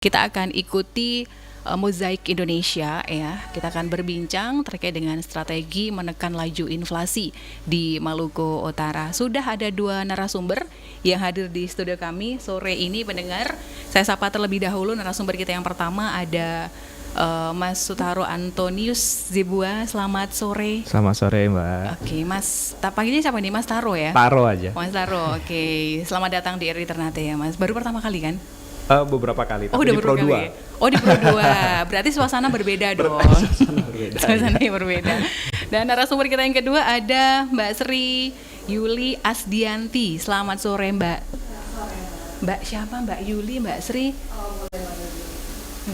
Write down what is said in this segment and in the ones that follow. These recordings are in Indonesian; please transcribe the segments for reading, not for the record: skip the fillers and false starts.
Kita akan ikuti Mozaik Indonesia ya. Kita akan berbincang terkait dengan strategi menekan laju inflasi di Maluku Utara. Sudah ada 2 narasumber yang hadir di studio kami sore ini pendengar. Saya sapa terlebih dahulu narasumber kita yang pertama ada Mas Sutaro Antonius Zibua. Selamat sore. Selamat sore Mbak. Oke Mas, panggilnya siapa nih Mas? Taro ya? Taro aja. Mas Taro, oke. Selamat datang di RI Ternate ya Mas. Baru pertama kali kan? Beberapa kali, tapi di Pro 2. Oh di Pro 2, berarti suasana berbeda dong. Suasananya berbeda. Dan narasumber kita yang kedua ada Mbak Sri Yuli Asdianti. Selamat sore Mbak. Mbak siapa? Mbak Yuli, Mbak Sri?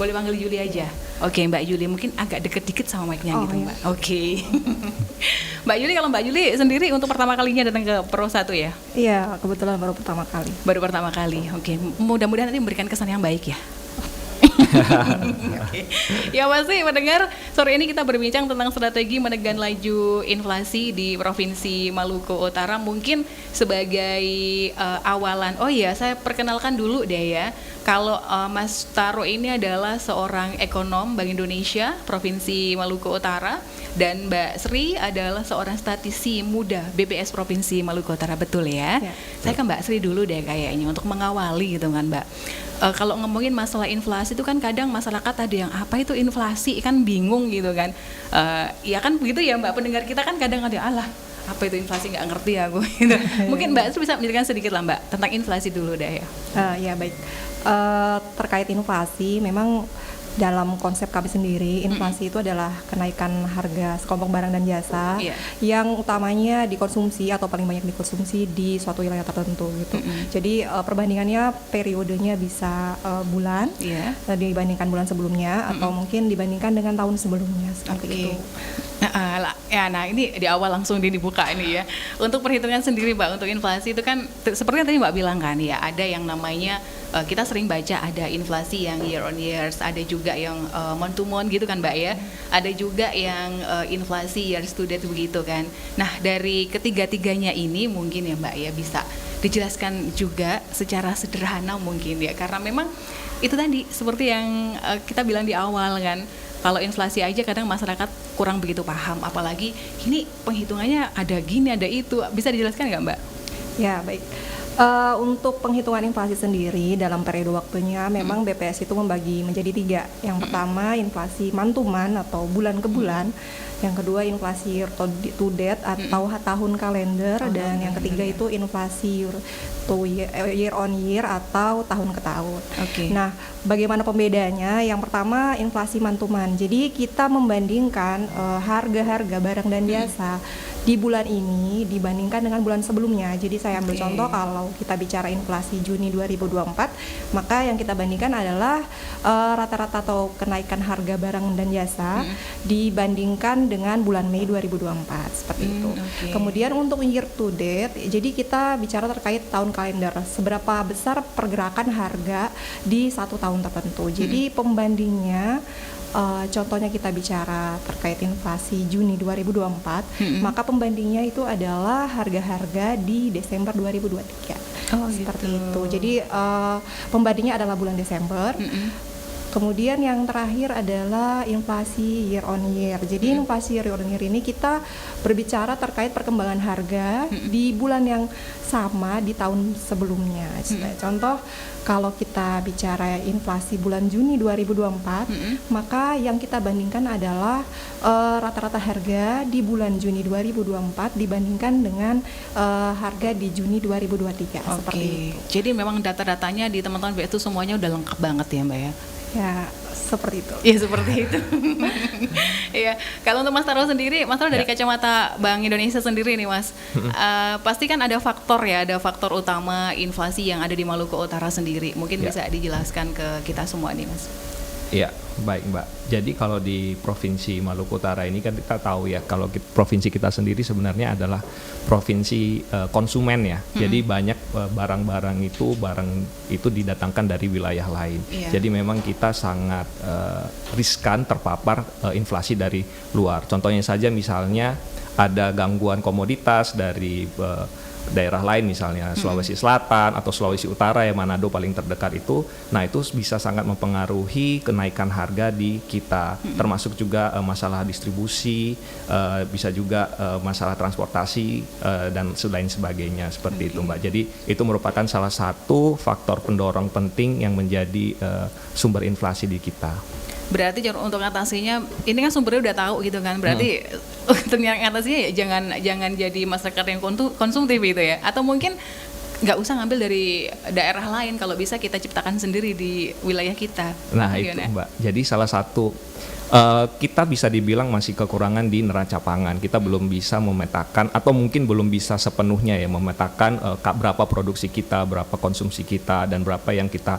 Boleh panggil Yuli aja. Oke Mbak Yuli, mungkin agak deket dikit sama mic-nya gitu Mbak. Oke. Mbak Yuli, kalau Mbak Yuli sendiri untuk pertama kalinya datang ke Pro 1 ya? Iya, kebetulan baru pertama kali. Baru pertama kali, oke. Mudah-mudahan nanti memberikan kesan yang baik ya. Okay. Ya pasti mendengar sore ini kita berbincang tentang strategi menekan laju inflasi di Provinsi Maluku Utara. Mungkin sebagai awalan, oh iya saya perkenalkan dulu deh ya. Kalau Mas Taro ini adalah seorang ekonom Bank Indonesia Provinsi Maluku Utara, dan Mbak Sri adalah seorang statisi muda BPS Provinsi Maluku Utara, betul ya? Saya ke Mbak Sri dulu deh kayaknya untuk mengawali gitu kan Mbak. Kalau ngomongin masalah inflasi itu kan kadang masyarakat ada yang apa itu inflasi kan bingung gitu kan. Ya kan begitu ya Mbak, pendengar kita kan kadang ada alah apa itu inflasi nggak ngerti aku gitu. Mungkin Mbak Sri bisa menjelaskan sedikit lah Mbak tentang inflasi dulu deh ya. Ya baik. Terkait inflasi, memang dalam konsep kami sendiri, inflasi itu adalah kenaikan harga sekelompok barang dan jasa yang utamanya dikonsumsi atau paling banyak dikonsumsi di suatu wilayah tertentu gitu. Jadi perbandingannya periodenya bisa bulan dibandingkan bulan sebelumnya atau mungkin dibandingkan dengan tahun sebelumnya seperti itu. Nah ini di awal langsung dibuka ini ya. Untuk perhitungan sendiri Mbak, untuk inflasi itu kan seperti yang tadi Mbak bilang kan ya, ada yang namanya kita sering baca ada inflasi yang year on years, ada juga yang month to month gitu kan Mbak ya. Ada juga yang inflasi years to date begitu kan. Nah dari ketiga-tiganya ini mungkin ya Mbak ya bisa dijelaskan juga secara sederhana mungkin ya, karena memang itu tadi seperti yang kita bilang di awal kan. Kalau inflasi aja kadang masyarakat kurang begitu paham, apalagi ini penghitungannya ada gini, ada itu. Bisa dijelaskan nggak Mbak? Ya, baik. Untuk penghitungan inflasi sendiri dalam periode waktunya memang BPS itu membagi menjadi 3. Yang pertama inflasi month-to-month atau bulan ke bulan. Yang kedua inflasi year to date atau tahun kalender, dan yang ketiga itu inflasi year on year atau tahun ke tahun. Nah, bagaimana pembedanya? Yang pertama inflasi month to month. Jadi kita membandingkan harga-harga barang dan jasa di bulan ini dibandingkan dengan bulan sebelumnya. Jadi saya ambil contoh, kalau kita bicara inflasi Juni 2024, maka yang kita bandingkan adalah rata-rata atau kenaikan harga barang dan jasa dibandingkan dengan bulan Mei 2024 seperti itu. Kemudian untuk year to date, jadi kita bicara terkait tahun kalender, seberapa besar pergerakan harga di satu tahun tertentu. Jadi pembandingnya, contohnya kita bicara terkait inflasi Juni 2024, maka pembandingnya itu adalah harga-harga di Desember 2023. Seperti itu. Jadi pembandingnya adalah bulan Desember. Kemudian yang terakhir adalah inflasi year on year. Jadi inflasi year on year ini kita berbicara terkait perkembangan harga di bulan yang sama di tahun sebelumnya. Contoh, kalau kita bicara inflasi bulan Juni 2024, maka yang kita bandingkan adalah rata-rata harga di bulan Juni 2024 dibandingkan dengan harga di Juni 2023. Seperti itu. Jadi memang data-datanya di teman-teman BPS itu semuanya udah lengkap banget ya Mbak ya? Ya, seperti itu. Ya seperti itu. Iya. Kalau untuk Mas Taro sendiri, Mas Taro dari kacamata Bank Indonesia sendiri nih Mas, pasti kan ada faktor ya, ada faktor utama inflasi yang ada di Maluku Utara sendiri. Mungkin bisa dijelaskan ke kita semua nih Mas. Iya, baik Mbak. Jadi kalau di Provinsi Maluku Utara ini kan kita tahu ya, kalau provinsi kita sendiri sebenarnya adalah provinsi konsumen ya. Jadi banyak barang itu didatangkan dari wilayah lain. Jadi memang kita sangat riskan terpapar inflasi dari luar. Contohnya saja misalnya ada gangguan komoditas dari daerah lain misalnya Sulawesi Selatan atau Sulawesi Utara, yang Manado paling terdekat itu. Nah, itu bisa sangat mempengaruhi kenaikan harga di kita, termasuk juga masalah distribusi, bisa juga masalah transportasi dan lain sebagainya seperti itu, Mbak. Jadi itu merupakan salah satu faktor pendorong penting yang menjadi sumber inflasi di kita. Berarti untuk ngatasinya, ini kan sumbernya udah tahu gitu kan, berarti untuk ngatasinya ya jangan jadi masyarakat yang konsumtif gitu ya, atau mungkin nggak usah ngambil dari daerah lain, kalau bisa kita ciptakan sendiri di wilayah kita. Nah itu Mbak, jadi salah satu kita bisa dibilang masih kekurangan di neraca pangan. Kita belum bisa memetakan, atau mungkin belum bisa sepenuhnya ya memetakan berapa produksi kita, berapa konsumsi kita, dan berapa yang kita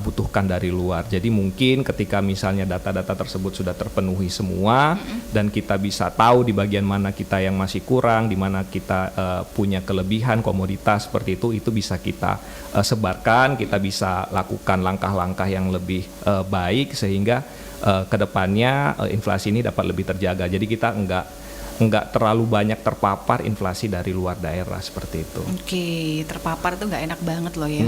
butuhkan dari luar. Jadi mungkin ketika misalnya data-data tersebut sudah terpenuhi semua, dan kita bisa tahu di bagian mana kita yang masih kurang, di mana kita punya kelebihan komoditas seperti itu bisa kita sebarkan, kita bisa lakukan langkah-langkah yang lebih baik sehingga kedepannya inflasi ini dapat lebih terjaga. Jadi kita enggak terlalu banyak terpapar inflasi dari luar daerah seperti itu. Oke, terpapar itu nggak enak banget loh ya,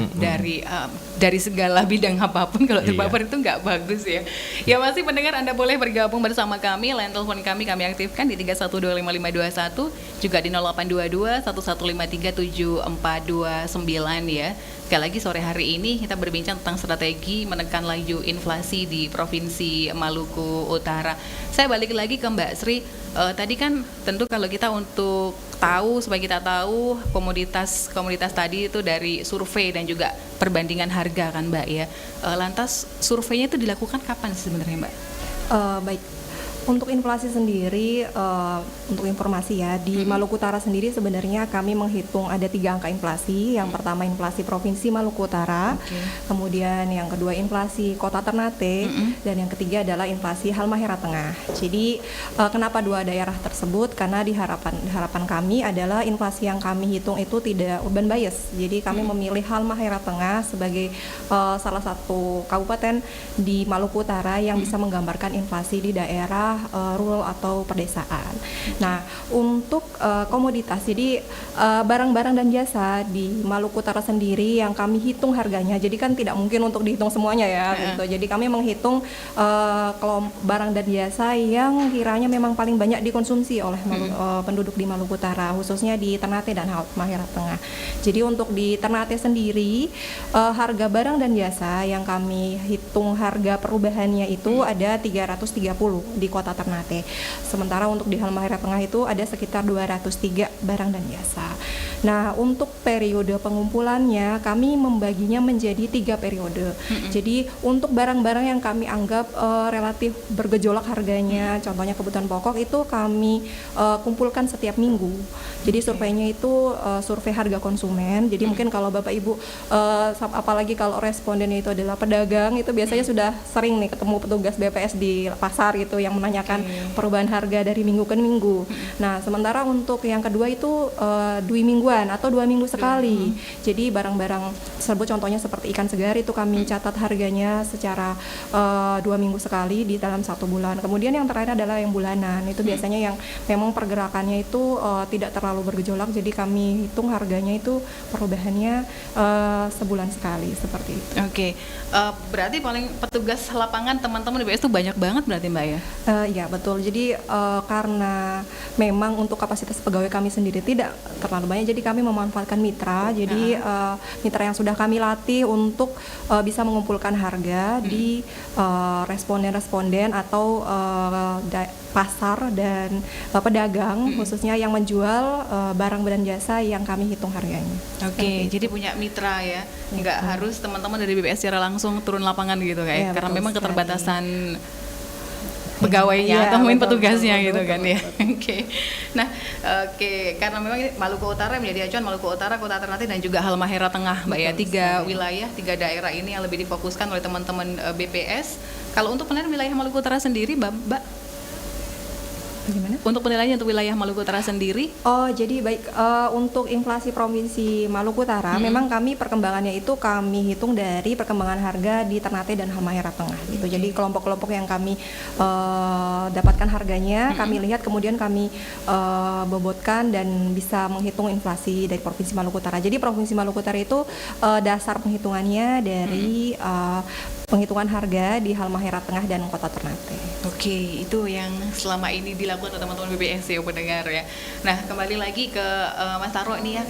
dari segala bidang apapun kalau terpapar itu nggak bagus ya. Ya masih pendengar, Anda boleh bergabung bersama kami, line telepon kami aktifkan di 31255521, juga di 0822-1153-7429 ya. Sekali lagi sore hari ini kita berbincang tentang strategi menekan laju inflasi di Provinsi Maluku Utara. Saya balik lagi ke Mbak Sri. Tadi kan tentu kalau kita untuk tahu, supaya kita tahu komoditas tadi itu dari survei dan juga perbandingan harga kan Mbak ya. Lantas surveinya itu dilakukan kapan sebenarnya Mbak? Baik. Untuk inflasi sendiri, untuk informasi ya, di Maluku Utara sendiri sebenarnya kami menghitung ada 3 angka inflasi. Yang pertama inflasi Provinsi Maluku Utara, kemudian yang kedua inflasi Kota Ternate, dan yang ketiga adalah inflasi Halmahera Tengah. Jadi kenapa 2 daerah tersebut? Karena di harapan kami adalah inflasi yang kami hitung itu tidak urban bias. Jadi kami memilih Halmahera Tengah sebagai salah satu kabupaten di Maluku Utara yang bisa menggambarkan inflasi di daerah rural atau pedesaan. Nah, untuk komoditas, jadi barang-barang dan jasa di Maluku Utara sendiri yang kami hitung harganya, jadi kan tidak mungkin untuk dihitung semuanya ya, gitu. Jadi kami menghitung barang dan jasa yang kiranya memang paling banyak dikonsumsi oleh penduduk di Maluku Utara, khususnya di Ternate dan Halmahera Tengah. Jadi untuk di Ternate sendiri, harga barang dan jasa yang kami hitung harga perubahannya itu ada 330 di Kota Ternate. Sementara untuk di Halmahera Tengah itu ada sekitar 203 barang dan jasa. Nah, untuk periode pengumpulannya kami membaginya menjadi 3 periode. Jadi untuk barang-barang yang kami anggap relatif bergejolak harganya, contohnya kebutuhan pokok, itu kami kumpulkan setiap minggu. Jadi surveinya itu survei harga konsumen. Jadi mungkin kalau Bapak Ibu apalagi kalau respondennya itu adalah pedagang, itu biasanya sudah sering nih ketemu petugas BPS di pasar gitu yang menanyakan perubahan harga dari minggu ke minggu. Nah, sementara untuk yang kedua itu 2 mingguan atau 2 minggu sekali. Jadi barang-barang tersebut contohnya seperti ikan segar itu kami catat harganya secara 2 minggu sekali di dalam 1 bulan. Kemudian yang terakhir adalah yang bulanan. Itu biasanya yang memang pergerakannya itu tidak terlalu bergejolak. Jadi kami hitung harganya itu perubahannya sebulan sekali seperti itu. Oke. Berarti paling petugas lapangan teman-teman di BPS itu banyak banget berarti Mbak ya? Iya betul. Jadi karena memang untuk kapasitas pegawai kami sendiri tidak terlalu banyak, jadi kami memanfaatkan mitra. Jadi mitra yang sudah kami latih untuk bisa mengumpulkan harga di responden-responden atau pasar dan pedagang khususnya yang menjual barang dan jasa yang kami hitung harganya. Oke, jadi punya mitra ya, nggak harus teman-teman dari BPS secara langsung turun lapangan gitu kayak, karena memang sekali. Keterbatasan pegawainya atau mungkin petugasnya betul, gitu kan ya. Oke. Nah, karena memang Maluku Utara menjadi acuan, Maluku Utara, Kota Ternate dan juga Halmahera Tengah, Mbak ya. 3 wilayah, 3 daerah ini yang lebih difokuskan oleh teman-teman BPS. Kalau untuk penilaian wilayah Maluku Utara sendiri, Mbak? Bagaimana? Untuk penilaiannya untuk wilayah Maluku Utara sendiri? Oh, jadi baik, untuk inflasi Provinsi Maluku Utara, memang kami perkembangannya itu kami hitung dari perkembangan harga di Ternate dan Halmahera Tengah gitu. Jadi kelompok-kelompok yang kami dapatkan harganya, kami lihat kemudian kami bobotkan dan bisa menghitung inflasi dari Provinsi Maluku Utara. Jadi Provinsi Maluku Utara itu dasar penghitungannya dari penghitungan harga di Halmahera Tengah dan Kota Ternate. Oke, itu yang selama ini dilakukan oleh teman-teman BPS ya pendengar ya. Nah, kembali lagi ke Mas Taro nih ya.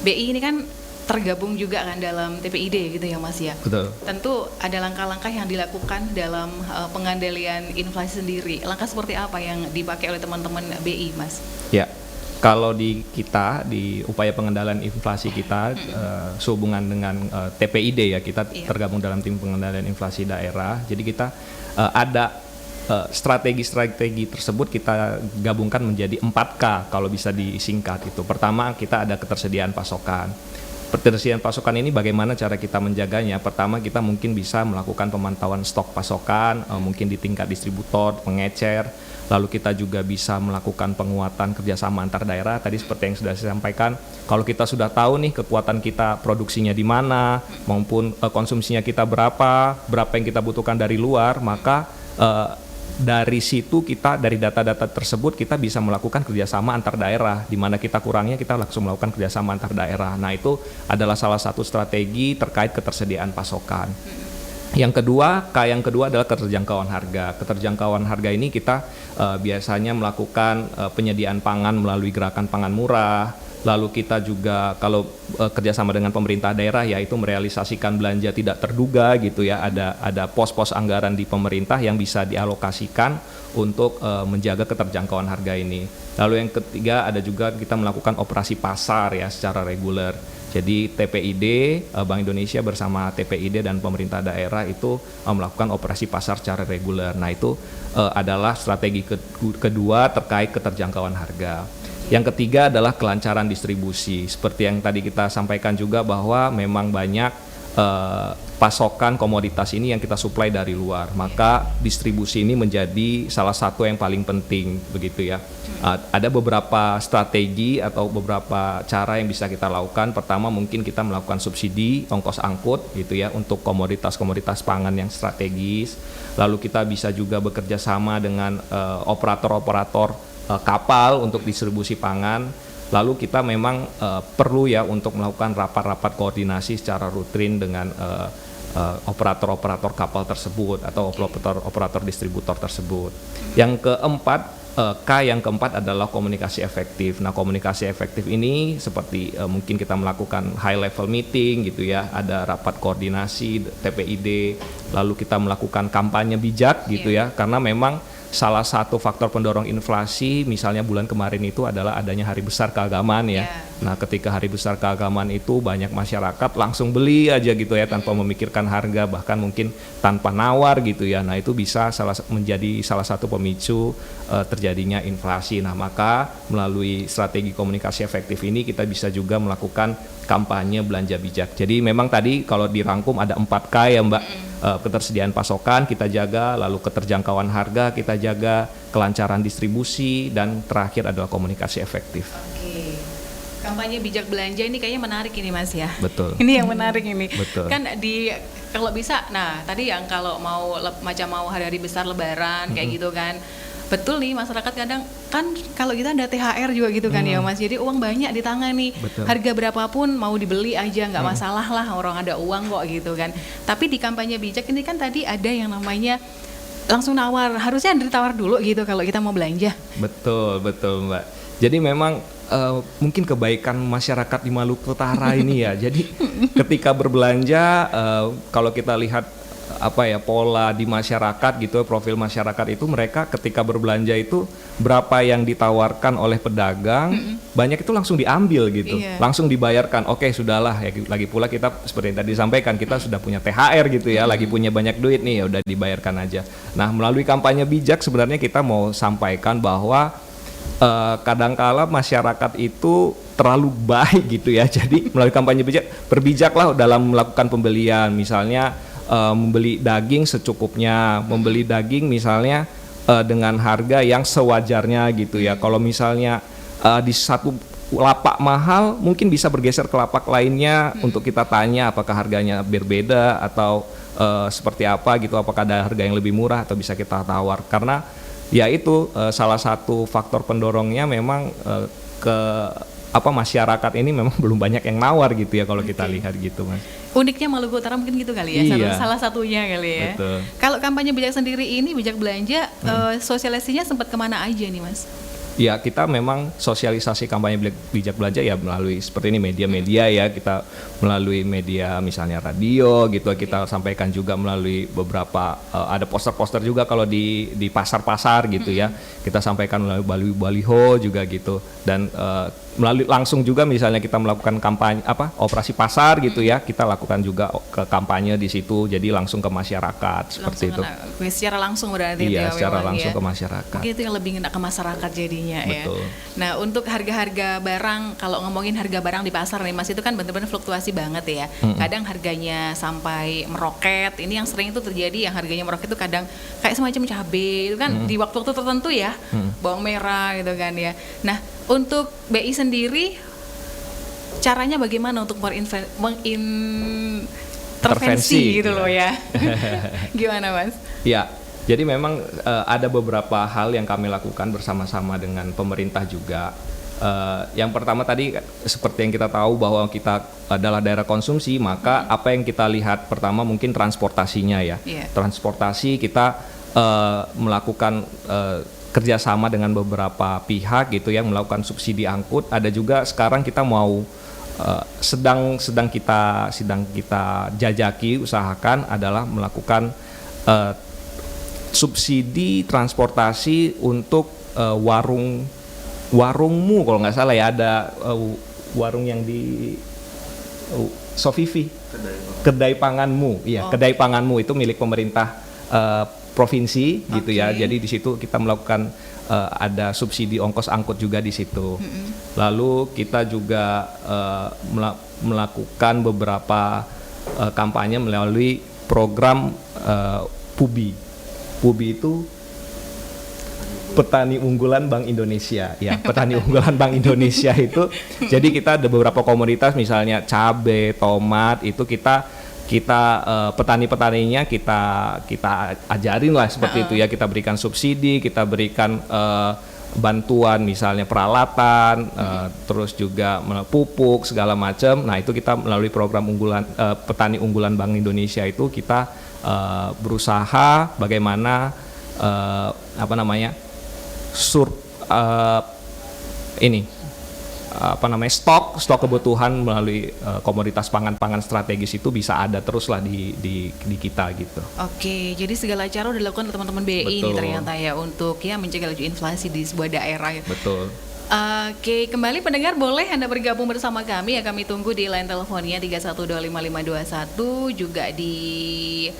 BI ini kan tergabung juga kan dalam TPID gitu ya Mas ya. Betul. Tentu ada langkah-langkah yang dilakukan dalam pengendalian inflasi sendiri. Langkah seperti apa yang dipakai oleh teman-teman BI, Mas? Ya. Kalau di kita, di upaya pengendalian inflasi kita, sehubungan dengan TPID ya, kita tergabung dalam tim pengendalian inflasi daerah. Jadi kita ada strategi-strategi tersebut kita gabungkan menjadi 4K kalau bisa disingkat itu. Pertama, kita ada ketersediaan pasokan. Ketersediaan pasokan ini bagaimana cara kita menjaganya? Pertama, kita mungkin bisa melakukan pemantauan stok pasokan, mungkin di tingkat distributor, pengecer. Lalu kita juga bisa melakukan penguatan kerjasama antar daerah. Tadi seperti yang sudah saya sampaikan, kalau kita sudah tahu nih kekuatan kita produksinya di mana, maupun konsumsinya kita berapa yang kita butuhkan dari luar, maka dari situ kita, dari data-data tersebut kita bisa melakukan kerjasama antar daerah. Di mana kita kurangnya, kita langsung melakukan kerjasama antar daerah. Nah, itu adalah salah satu strategi terkait ketersediaan pasokan. Yang kedua adalah keterjangkauan harga. Keterjangkauan harga ini kita biasanya melakukan penyediaan pangan melalui gerakan pangan murah. Lalu kita juga kalau kerjasama dengan pemerintah daerah yaitu merealisasikan belanja tidak terduga gitu ya. Ada pos-pos anggaran di pemerintah yang bisa dialokasikan untuk menjaga keterjangkauan harga ini. Lalu yang ketiga ada juga kita melakukan operasi pasar ya secara reguler. Jadi TPID, Bank Indonesia bersama TPID dan pemerintah daerah itu melakukan operasi pasar secara reguler. Nah, itu adalah strategi kedua terkait keterjangkauan harga. Yang ketiga adalah kelancaran distribusi. Seperti yang tadi kita sampaikan juga bahwa memang banyak pasokan komoditas ini yang kita suplai dari luar, maka distribusi ini menjadi salah satu yang paling penting begitu ya. Ada beberapa strategi atau beberapa cara yang bisa kita lakukan. Pertama mungkin kita melakukan subsidi ongkos angkut gitu ya untuk komoditas-komoditas pangan yang strategis. Lalu kita bisa juga bekerja sama dengan operator-operator kapal untuk distribusi pangan. Lalu kita memang perlu ya untuk melakukan rapat-rapat koordinasi secara rutin dengan operator-operator kapal tersebut atau operator distributor tersebut. Yang keempat adalah komunikasi efektif. Nah, komunikasi efektif ini seperti mungkin kita melakukan high level meeting gitu ya, ada rapat koordinasi TPID, lalu kita melakukan kampanye bijak gitu ya, karena memang salah satu faktor pendorong inflasi misalnya bulan kemarin itu adalah adanya hari besar keagamaan ya. Nah, ketika hari besar keagamaan itu banyak masyarakat langsung beli aja gitu ya tanpa memikirkan harga, bahkan mungkin tanpa nawar gitu ya. Nah, itu bisa menjadi salah satu pemicu terjadinya inflasi. Nah, maka melalui strategi komunikasi efektif ini kita bisa juga melakukan kampanye belanja bijak. Jadi memang tadi kalau dirangkum ada 4K ya Mbak. Ketersediaan pasokan kita jaga, lalu keterjangkauan harga kita jaga, kelancaran distribusi, dan terakhir adalah komunikasi efektif. Oke. Kampanye bijak belanja ini kayaknya menarik ini Mas ya. Betul. Ini yang menarik ini. Betul. Kan kalau bisa, nah tadi yang kalau mau hari-hari besar Lebaran kayak gitu kan. Betul nih, masyarakat kadang kan kalau kita ada THR juga gitu kan ya Mas, jadi uang banyak di tangan nih. Betul. Harga berapapun mau dibeli aja nggak masalah lah, orang ada uang kok gitu kan. Tapi di kampanye bijak ini kan tadi ada yang namanya langsung nawar, harusnya ditawar dulu gitu kalau kita mau belanja. Betul Mbak. Jadi memang mungkin kebaikan masyarakat di Maluku Utara ini ya, jadi ketika berbelanja kalau kita lihat pola di masyarakat gitu, profil masyarakat itu mereka ketika berbelanja itu berapa yang ditawarkan oleh pedagang, banyak itu langsung diambil gitu, langsung dibayarkan. Oke, sudahlah ya, lagi pula kita seperti yang tadi disampaikan, kita sudah punya THR gitu ya, lagi punya banyak duit nih, ya udah dibayarkan aja. Nah, melalui kampanye bijak sebenarnya kita mau sampaikan bahwa kadangkala masyarakat itu terlalu baik gitu ya. Jadi melalui kampanye bijak, berbijaklah dalam melakukan pembelian, misalnya membeli daging secukupnya, membeli daging misalnya dengan harga yang sewajarnya gitu ya. Kalau misalnya di satu lapak mahal, mungkin bisa bergeser ke lapak lainnya untuk kita tanya apakah harganya berbeda atau seperti apa gitu, apakah ada harga yang lebih murah atau bisa kita tawar. Karena ya itu salah satu faktor pendorongnya memang ke masyarakat ini memang belum banyak yang nawar gitu ya kalau kita lihat gitu, Mas. Uniknya Maluku Utara mungkin gitu kali ya, Iya. salah satunya kali ya. Betul. Kalau kampanye bijak sendiri ini, bijak belanja, sosialisasinya sempat kemana aja nih Mas? Ya, kita memang sosialisasi kampanye bijak belanja ya melalui seperti ini media-media ya, kita melalui media misalnya radio gitu, kita sampaikan juga melalui beberapa ada poster-poster juga kalau di pasar-pasar gitu ya, kita sampaikan melalui baliho juga gitu, dan melalui langsung juga misalnya kita melakukan kampanye operasi pasar gitu ya, kita lakukan juga ke kampanye di situ, jadi langsung ke masyarakat seperti itu. Secara langsung berarti iya, itu ya, secara memang langsung ya. ke masyarakat. Mungkin itu yang lebih ngena ke masyarakat jadinya ya. Betul. Nah, untuk harga-harga barang, kalau ngomongin harga barang di pasar nih Mas, itu kan benar-benar fluktuasi banget ya. Kadang harganya sampai meroket. Ini yang sering itu terjadi, yang harganya meroket itu kadang kayak semacam cabai itu kan di waktu-waktu tertentu ya, bawang merah gitu kan ya. Nah, untuk BI sendiri caranya bagaimana untuk mengintervensi gitu loh ya. Gimana Mas? Ya, jadi memang ada beberapa hal yang kami lakukan bersama-sama dengan pemerintah juga. Yang pertama tadi seperti yang kita tahu bahwa kita adalah daerah konsumsi, maka apa yang kita lihat pertama mungkin transportasinya ya. Transportasi kita melakukan kerjasama dengan beberapa pihak gitu yang melakukan subsidi angkut. Ada juga sekarang kita mau sedang kita jajaki, usahakan adalah melakukan subsidi transportasi untuk warungmu kalau nggak salah ya, ada warung yang di Sofifi, kedai panganmu, iya, kedai panganmu itu milik pemerintah provinsi gitu ya. Jadi di situ kita melakukan ada subsidi ongkos angkut juga di situ. Lalu kita juga melakukan beberapa kampanye melalui program PUBI. PUBI itu Petani Unggulan Bank Indonesia ya, Petani Unggulan Bank Indonesia itu. Jadi kita ada beberapa komoditas misalnya cabai, tomat, itu kita petani-petaninya kita ajarin lah seperti itu ya, kita berikan subsidi, kita berikan bantuan misalnya peralatan, terus juga pupuk segala macam. Nah, itu kita melalui program Petani Unggulan Bank Indonesia itu kita berusaha bagaimana stok kebutuhan melalui komoditas pangan strategis itu bisa ada terus lah di kita gitu. Oke, jadi segala cara udah dilakukan oleh teman-teman BI ini ternyata ya untuk ya mencegah laju inflasi di sebuah daerah. Betul. Oke, kembali pendengar boleh Anda bergabung bersama kami ya, kami tunggu di line teleponnya 31255521, juga di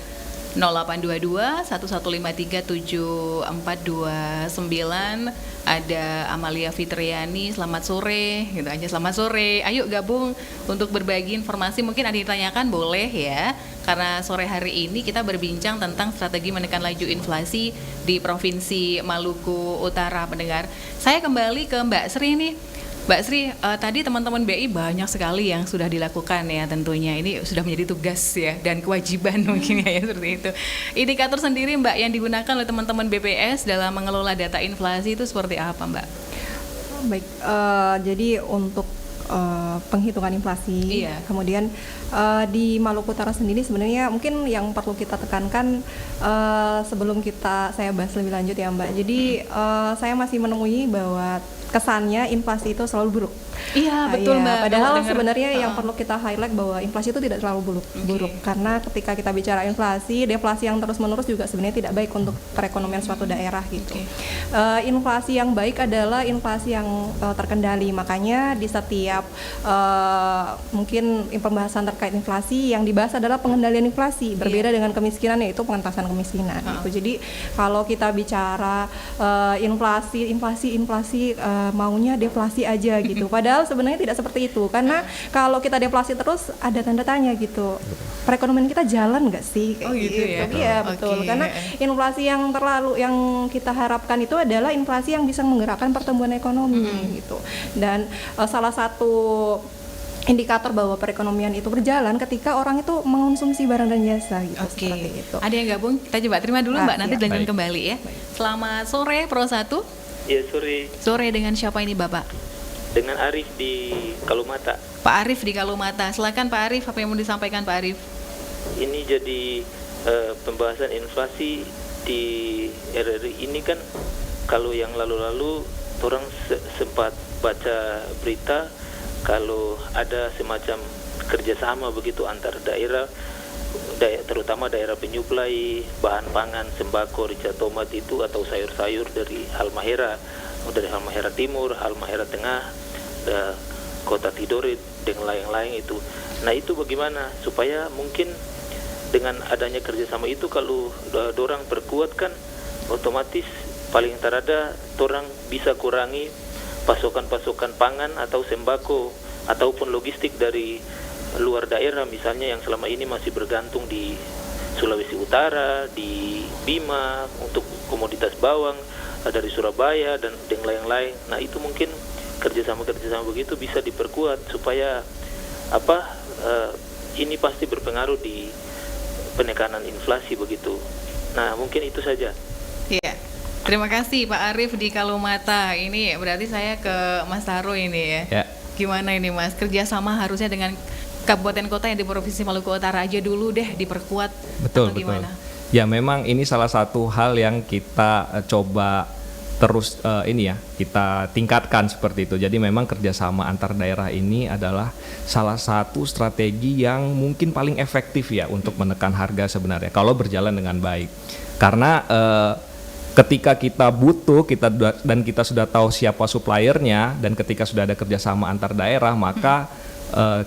0822 1153 7429. Ada Amalia Fitriani, selamat sore gitu aja, selamat sore, ayo gabung untuk berbagi informasi. Mungkin ada yang ditanyakan, boleh ya, karena sore hari ini kita berbincang tentang strategi menekan laju inflasi di Provinsi Maluku Utara. Pendengar, saya kembali ke Mbak Sri nih. Mbak Sri, tadi teman-teman BI banyak sekali yang sudah dilakukan ya, tentunya ini sudah menjadi tugas ya dan kewajiban mungkin ya seperti itu. Indikator sendiri Mbak yang digunakan oleh teman-teman BPS dalam mengelola data inflasi itu seperti apa Mbak? Baik, jadi untuk penghitungan inflasi, kemudian di Maluku Utara sendiri sebenarnya mungkin yang perlu kita tekankan sebelum saya bahas lebih lanjut ya Mbak. Jadi saya masih menemui bahwa kesannya inflasi itu selalu buruk. Iya betul Mbak. Padahal sebenarnya yang perlu kita highlight bahwa inflasi itu tidak selalu buruk. Karena ketika kita bicara inflasi, deflasi yang terus-menerus juga sebenarnya tidak baik untuk perekonomian suatu daerah gitu. Inflasi yang baik adalah inflasi yang terkendali. Makanya di setiap mungkin pembahasan terkait inflasi yang dibahas adalah pengendalian inflasi. Berbeda dengan kemiskinan, yaitu pengentasan kemiskinan. Gitu. Jadi kalau kita bicara inflasi maunya deflasi aja gitu. Padahal sebenarnya tidak seperti itu, karena kalau kita deflasi terus ada tanda tanya gitu. perekonomian kita jalan nggak sih? Kayak Oh, gitu ya? Iya betul. Oke. Karena inflasi yang kita harapkan itu adalah inflasi yang bisa menggerakkan pertumbuhan ekonomi gitu. Dan salah satu indikator bahwa perekonomian itu berjalan ketika orang itu mengonsumsi barang dan jasa gitu. Oke. Seperti itu. Ada yang gabung? Kita coba terima dulu Mbak, nanti Iya. dilanjutkan Baik. kembali ya. Selamat sore Pro 1. Ya sore, Sore dengan siapa ini Bapak? dengan Arif di Kalumata. Pak Arif di Kalumata. Silakan Pak Arif, apa yang mau disampaikan Pak Arif? Ini jadi pembahasan inflasi di RRI ini kan, kalau yang lalu-lalu orang sempat baca berita kalau ada semacam kerjasama begitu antar daerah, terutama daerah penyuplai bahan pangan, sembako, rica tomat itu atau sayur-sayur dari Halmahera Timur, Halmahera Tengah, Kota Tidore dan lain-lain itu. Nah itu bagaimana supaya mungkin dengan adanya kerjasama itu kalau dorang perkuat kan otomatis paling terada dorang bisa kurangi pasokan-pasokan pangan atau sembako ataupun logistik dari luar daerah, misalnya yang selama ini masih bergantung di Sulawesi Utara, di Bima untuk komoditas bawang dari Surabaya dan lain-lain. Nah itu mungkin kerjasama begitu bisa diperkuat supaya ini pasti berpengaruh di penekanan inflasi begitu. Nah mungkin itu saja. Iya. Terima kasih Pak Arif di Kalumata. Ini berarti saya ke Mas Taro ini ya. Ya. Gimana ini Mas? Kerjasama harusnya dengan kabupaten kota yang di Provinsi Maluku Utara aja dulu deh diperkuat. Betul, atau betul. gimana? Ya memang ini salah satu hal yang kita coba terus kita tingkatkan seperti itu. Jadi memang kerjasama antar daerah ini adalah salah satu strategi yang mungkin paling efektif ya untuk menekan harga sebenarnya kalau berjalan dengan baik. Karena ketika kita butuh dan kita sudah tahu siapa suppliernya dan ketika sudah ada kerjasama antar daerah maka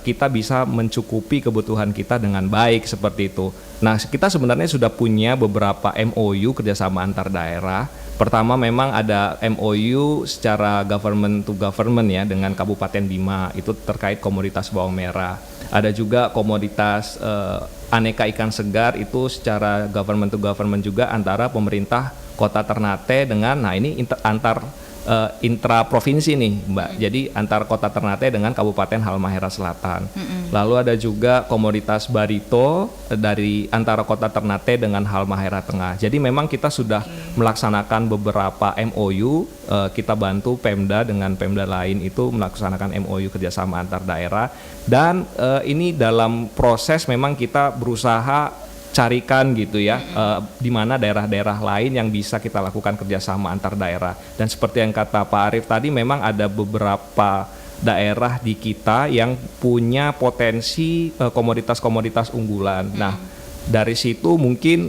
kita bisa mencukupi kebutuhan kita dengan baik seperti itu. Nah kita sebenarnya sudah punya beberapa MOU kerjasama antar daerah. Pertama memang ada MOU secara government to government ya dengan Kabupaten Bima itu terkait komoditas bawang merah. Ada juga komoditas aneka ikan segar itu secara government to government juga antara pemerintah Kota Ternate dengan ini intra provinsi nih Mbak. Jadi antar Kota Ternate dengan Kabupaten Halmahera Selatan. Lalu ada juga komoditas barito dari antara Kota Ternate dengan Halmahera Tengah. Jadi memang kita sudah melaksanakan beberapa MOU, kita bantu Pemda dengan Pemda lain itu melaksanakan MOU kerjasama antar daerah. Dan ini dalam proses memang kita berusaha carikan gitu ya, di mana daerah-daerah lain yang bisa kita lakukan kerjasama antar daerah. Dan seperti yang kata Pak Arif tadi, memang ada beberapa daerah di kita yang punya potensi komoditas-komoditas unggulan. Nah, dari situ mungkin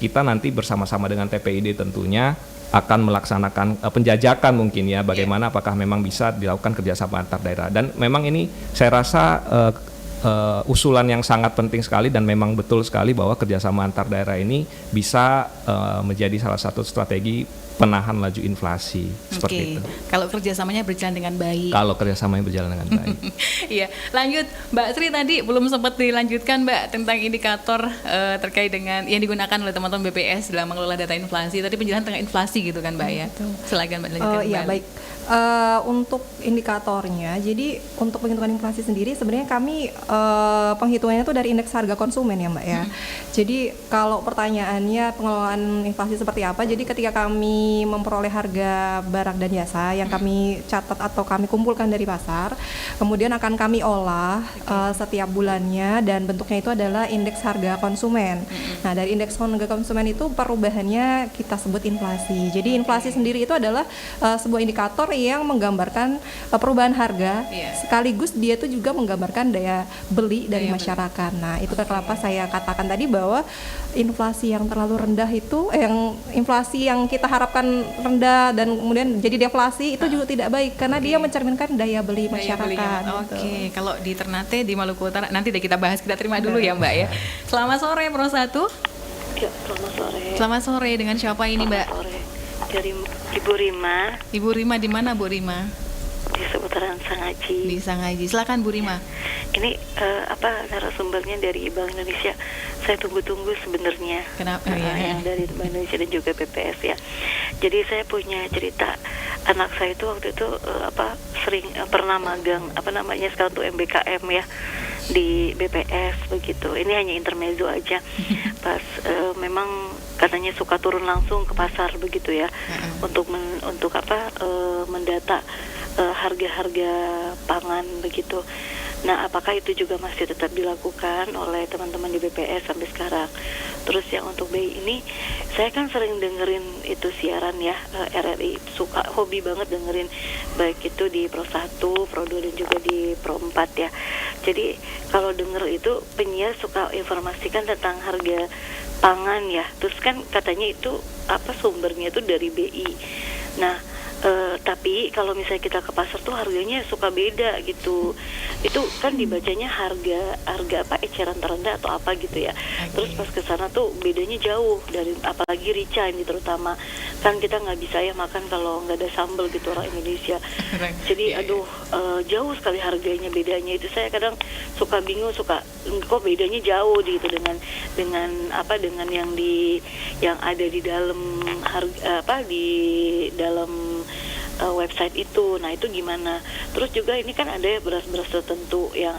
kita nanti bersama-sama dengan TPID tentunya akan melaksanakan penjajakan mungkin ya, bagaimana apakah memang bisa dilakukan kerjasama antar daerah. Dan memang ini saya rasa usulan yang sangat penting sekali dan memang betul sekali bahwa kerjasama antar daerah ini bisa menjadi salah satu strategi penahan laju inflasi seperti itu. Kalau kerjasamanya berjalan dengan baik. Kalau kerjasamanya berjalan dengan baik. Iya, lanjut Mbak Sri tadi belum sempat dilanjutkan Mbak tentang indikator terkait dengan yang digunakan oleh teman-teman BPS dalam mengelola data inflasi. Tadi penjelasan tentang inflasi gitu kan Mbak ya. Silakan Mbak lanjutkan Iya kembali. baik. Untuk indikatornya, jadi untuk penghitungan inflasi sendiri sebenarnya kami penghitungannya itu dari indeks harga konsumen ya Mbak ya. Jadi kalau pertanyaannya pengelolaan inflasi seperti apa, jadi ketika kami memperoleh harga barang dan jasa yang kami catat atau kami kumpulkan dari pasar, kemudian akan kami olah setiap bulannya dan bentuknya itu adalah indeks harga konsumen. Nah dari indeks harga konsumen itu perubahannya kita sebut inflasi. Jadi inflasi sendiri itu adalah sebuah indikator yang menggambarkan perubahan harga, sekaligus dia itu juga menggambarkan daya beli dari masyarakat. Nah itu kenapa saya katakan tadi bahwa inflasi yang terlalu rendah itu, inflasi yang kita harapkan rendah dan kemudian jadi deflasi itu juga tidak baik karena dia mencerminkan daya beli masyarakat. Oke, kalau di Ternate di Maluku Utara nanti deh kita bahas, kita terima dulu ya Mbak ya. Selamat sore Pro 1. Ya, selamat sore. Selamat sore, dengan siapa ini Mbak? Selamat sore. Dari Ibu Rima Ibu Rima di mana Bu Rima? di Seputaran Sangaji. Di Sangaji. Silakan Bu Rima. Ini narasumbernya dari Bank Indonesia. Saya tunggu-tunggu sebenarnya. Kenapa? Iya. Yang dari Bank Indonesia dan juga BPS ya. Jadi saya punya cerita. Anak saya itu waktu itu sering pernah magang sekarang tuh MBKM ya di BPS begitu. Ini hanya intermezzo aja. Pas memang katanya suka turun langsung ke pasar begitu ya. Untuk mendata harga-harga pangan begitu. Nah, apakah itu juga masih tetap dilakukan oleh teman-teman di BPS sampai sekarang? Terus yang untuk BI ini, saya kan sering dengerin itu siaran ya, RRI, suka hobi banget dengerin, baik itu di Pro 1, Pro 2 dan juga di Pro 4 ya. Jadi kalau denger itu penyiar suka informasikan tentang harga pangan ya. Terus kan katanya itu sumbernya itu dari BI. Nah, tapi kalau misalnya kita ke pasar tuh harganya suka beda gitu. Itu kan dibacanya harga eceran terendah atau apa gitu ya. Terus pas ke sana tuh bedanya jauh dari, apalagi rica ini terutama. Kan kita nggak bisa ya makan kalau nggak ada sambal gitu orang Indonesia. Jadi jauh sekali harganya, bedanya itu saya kadang suka bingung, kok bedanya jauh gitu dengan yang ada di dalam di dalam website itu. Nah, itu gimana? Terus juga ini kan ada beras-beras tertentu yang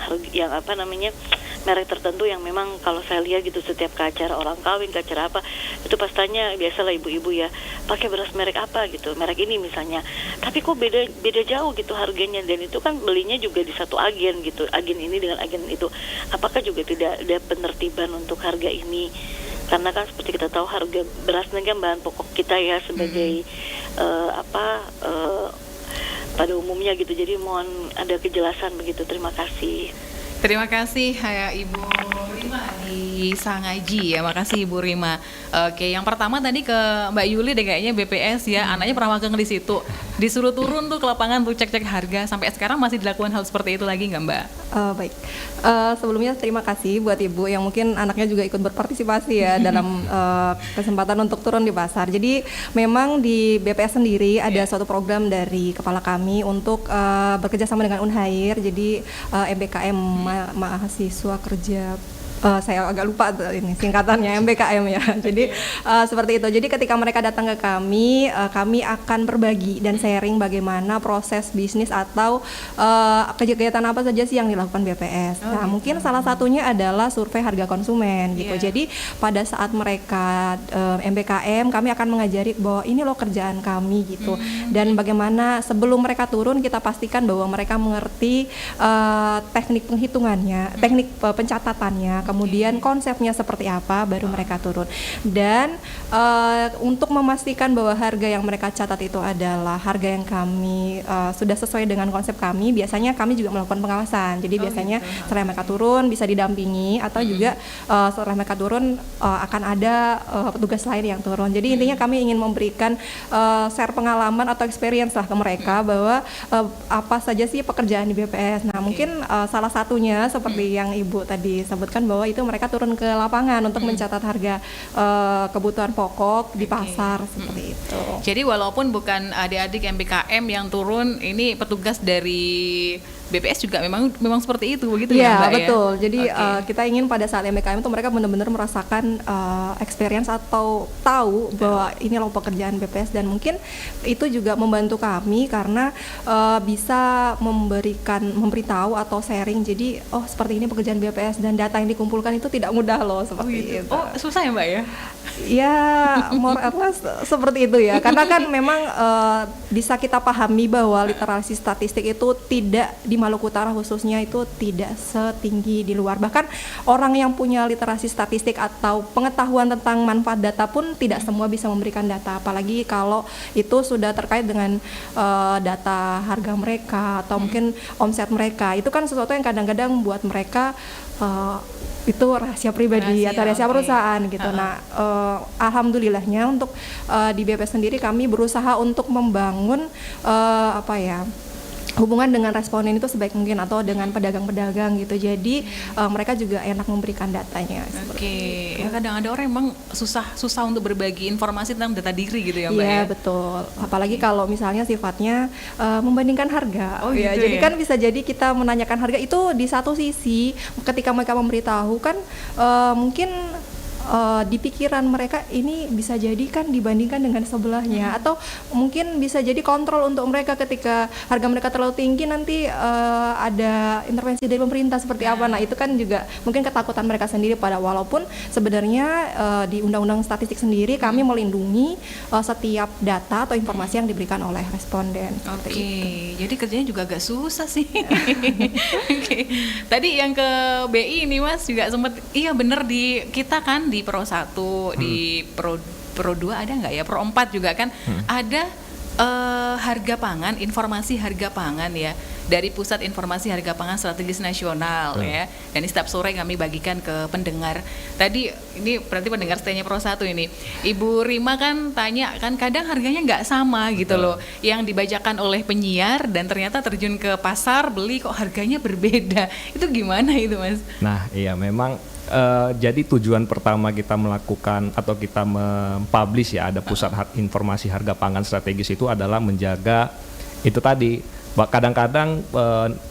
merek tertentu yang memang kalau saya lihat gitu setiap ke acara orang kawin, ke acara apa, itu pastinya biasalah ibu-ibu ya pakai beras merek apa gitu, merek ini misalnya. Tapi kok beda jauh gitu harganya, dan itu kan belinya juga di satu agen gitu, agen ini dengan agen itu. Apakah juga tidak ada penertiban untuk harga ini? Karena kan seperti kita tahu harga beras ini kan bahan pokok kita ya sebagai pada umumnya gitu. Jadi mohon ada kejelasan begitu. Terima kasih. Terima kasih Ibu Rima di Sangaji ya. Makasih Ibu Rima. Oke, yang pertama tadi ke Mbak Yuli deh kayaknya BPS ya. Anaknya pernah magang di situ. Disuruh turun tuh ke lapangan untuk cek-cek harga. Sampai sekarang masih dilakukan hal seperti itu lagi nggak Mbak? Baik. Sebelumnya terima kasih buat Ibu yang mungkin anaknya juga ikut berpartisipasi ya dalam kesempatan untuk turun di pasar. Jadi memang di BPS sendiri ada suatu program dari kepala kami untuk bekerja sama dengan Unhair. Jadi MBKM mahasiswa kerja, saya agak lupa ini singkatannya MBKM ya. Jadi seperti itu. Jadi ketika mereka datang ke kami, kami akan berbagi dan sharing bagaimana proses bisnis atau kegiatan apa saja sih yang dilakukan BPS. Nah, mungkin salah satunya adalah survei harga konsumen gitu. Jadi pada saat mereka MBKM, kami akan mengajari bahwa ini loh kerjaan kami gitu. Dan bagaimana sebelum mereka turun kita pastikan bahwa mereka mengerti teknik penghitungannya, teknik pencatatannya, kemudian konsepnya seperti apa, baru mereka turun. Dan untuk memastikan bahwa harga yang mereka catat itu adalah harga yang kami sudah sesuai dengan konsep kami, biasanya kami juga melakukan pengawasan. Jadi biasanya setelah mereka turun bisa didampingi, atau juga setelah mereka turun akan ada petugas lain yang turun. Jadi intinya kami ingin memberikan share pengalaman atau experience lah ke mereka bahwa apa saja sih pekerjaan di BPS. Nah, mungkin salah satunya seperti yang Ibu tadi sebutkan bahwa itu mereka turun ke lapangan untuk mencatat harga kebutuhan pokok di pasar seperti itu. Jadi walaupun bukan adik-adik MBKM yang turun, ini petugas dari BPS juga memang seperti itu begitu ya Mbak? Betul. Jadi kita ingin pada saat MBKM itu mereka benar-benar merasakan experience atau tahu bahwa ini loh pekerjaan BPS, dan mungkin itu juga membantu kami karena bisa memberitahu atau sharing. Jadi seperti ini pekerjaan BPS, dan data yang dikumpulkan itu tidak mudah loh seperti itu. Oh, susah ya Mbak ya? Ya, more or less seperti itu ya. Karena kan memang bisa kita pahami bahwa literasi statistik itu tidak di Maluku Utara khususnya itu tidak setinggi di luar. Bahkan orang yang punya literasi statistik atau pengetahuan tentang manfaat data pun tidak semua bisa memberikan data. Apalagi kalau itu sudah terkait dengan data harga mereka atau mungkin omset mereka. Itu kan sesuatu yang kadang-kadang buat mereka itu rahasia pribadi atau rahasia perusahaan gitu. Nah, alhamdulillahnya untuk di BPS sendiri kami berusaha untuk membangun hubungan dengan responden itu sebaik mungkin atau dengan pedagang-pedagang gitu. Jadi mereka juga enak memberikan datanya. Oke, ya kadang ada orang emang susah untuk berbagi informasi tentang data diri gitu ya Mbak Iya ya. betul. Apalagi kalau misalnya sifatnya membandingkan harga. Oh, ya, gitu jadi ya? kan bisa jadi kita menanyakan harga itu di satu sisi ketika mereka memberitahu kan mungkin di pikiran mereka ini bisa jadi kan dibandingkan dengan sebelahnya, atau mungkin bisa jadi kontrol untuk mereka ketika harga mereka terlalu tinggi nanti ada intervensi dari pemerintah seperti apa. Nah itu kan juga mungkin ketakutan mereka sendiri, pada walaupun sebenarnya di Undang-Undang Statistik sendiri kami melindungi setiap data atau informasi yang diberikan oleh responden. Oke, jadi kerjanya juga agak susah sih. Oke. Tadi yang ke BI ini Mas juga sempat, iya bener, di kita kan di Pro 1, di Pro 2 ada nggak ya? Pro 4 juga kan ada harga pangan, informasi harga pangan ya, dari Pusat Informasi Harga Pangan Strategis Nasional ya. Dan ini setiap sore kami bagikan ke pendengar. Tadi ini berarti pendengar stay-nya Pro 1 ini. Ibu Rima kan tanya kan kadang harganya nggak sama gitu loh. Yang dibacakan oleh penyiar dan ternyata terjun ke pasar beli kok harganya berbeda. Itu gimana itu Mas? Nah, iya memang jadi tujuan pertama kita melakukan atau kita mempublish ya, ada Pusat Informasi Harga Pangan Strategis itu adalah menjaga itu tadi. Kadang-kadang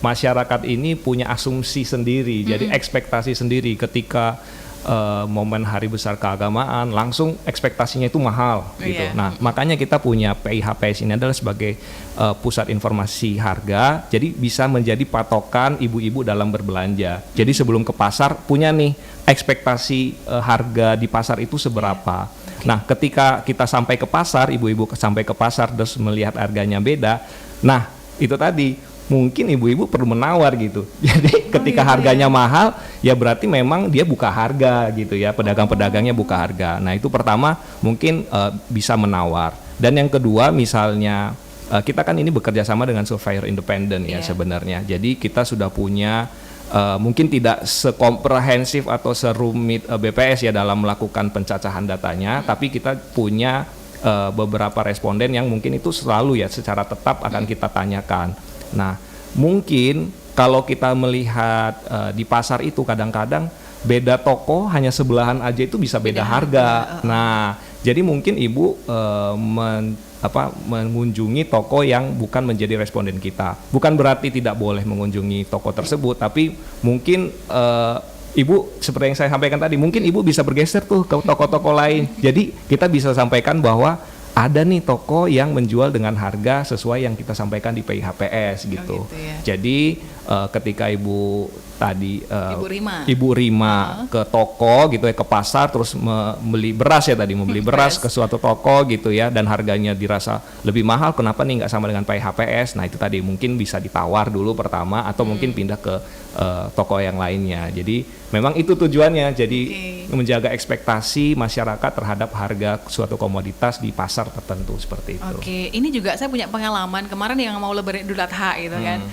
masyarakat ini punya asumsi sendiri, jadi ekspektasi sendiri ketika momen hari besar keagamaan langsung ekspektasinya itu mahal gitu. Nah, makanya kita punya PIHPS ini adalah sebagai pusat informasi harga, jadi bisa menjadi patokan ibu-ibu dalam berbelanja. Jadi sebelum ke pasar punya nih ekspektasi harga di pasar itu seberapa. Nah, ketika kita sampai ke pasar, ibu-ibu sampai ke pasar terus melihat harganya beda. Nah, itu tadi mungkin ibu-ibu perlu menawar gitu. Jadi ketika harganya mahal, ya berarti memang dia buka harga gitu ya, pedagang-pedagangnya buka harga. Nah itu pertama mungkin bisa menawar. Dan yang kedua misalnya kita kan ini bekerja sama dengan surveyor independen ya sebenarnya. Jadi kita sudah punya mungkin tidak sekomprehensif atau serumit BPS ya dalam melakukan pencacahan datanya, tapi kita punya beberapa responden yang mungkin itu selalu ya secara tetap akan kita tanyakan. Nah, mungkin kalau kita melihat di pasar itu kadang-kadang beda toko hanya sebelahan aja itu bisa beda harga. Nah, jadi mungkin ibu mengunjungi toko yang bukan menjadi responden kita. Bukan berarti tidak boleh mengunjungi toko tersebut, tapi mungkin ibu seperti yang saya sampaikan tadi, mungkin ibu bisa bergeser tuh ke toko-toko lain. Jadi kita bisa sampaikan bahwa ada nih toko yang menjual dengan harga sesuai yang kita sampaikan di PIHPS gitu. Jadi ketika ibu tadi Ibu Rima ke toko gitu ya, ke pasar terus membeli beras ya tadi, membeli beras ke suatu toko gitu ya, dan harganya dirasa lebih mahal, kenapa nih nggak sama dengan PIHPS? Nah itu tadi mungkin bisa ditawar dulu pertama atau mungkin pindah ke toko yang lainnya. Jadi memang itu tujuannya, jadi menjaga ekspektasi masyarakat terhadap harga suatu komoditas di pasar tertentu seperti itu. Oke, ini juga saya punya pengalaman kemarin yang mau lebaran Idul Adha gitu kan,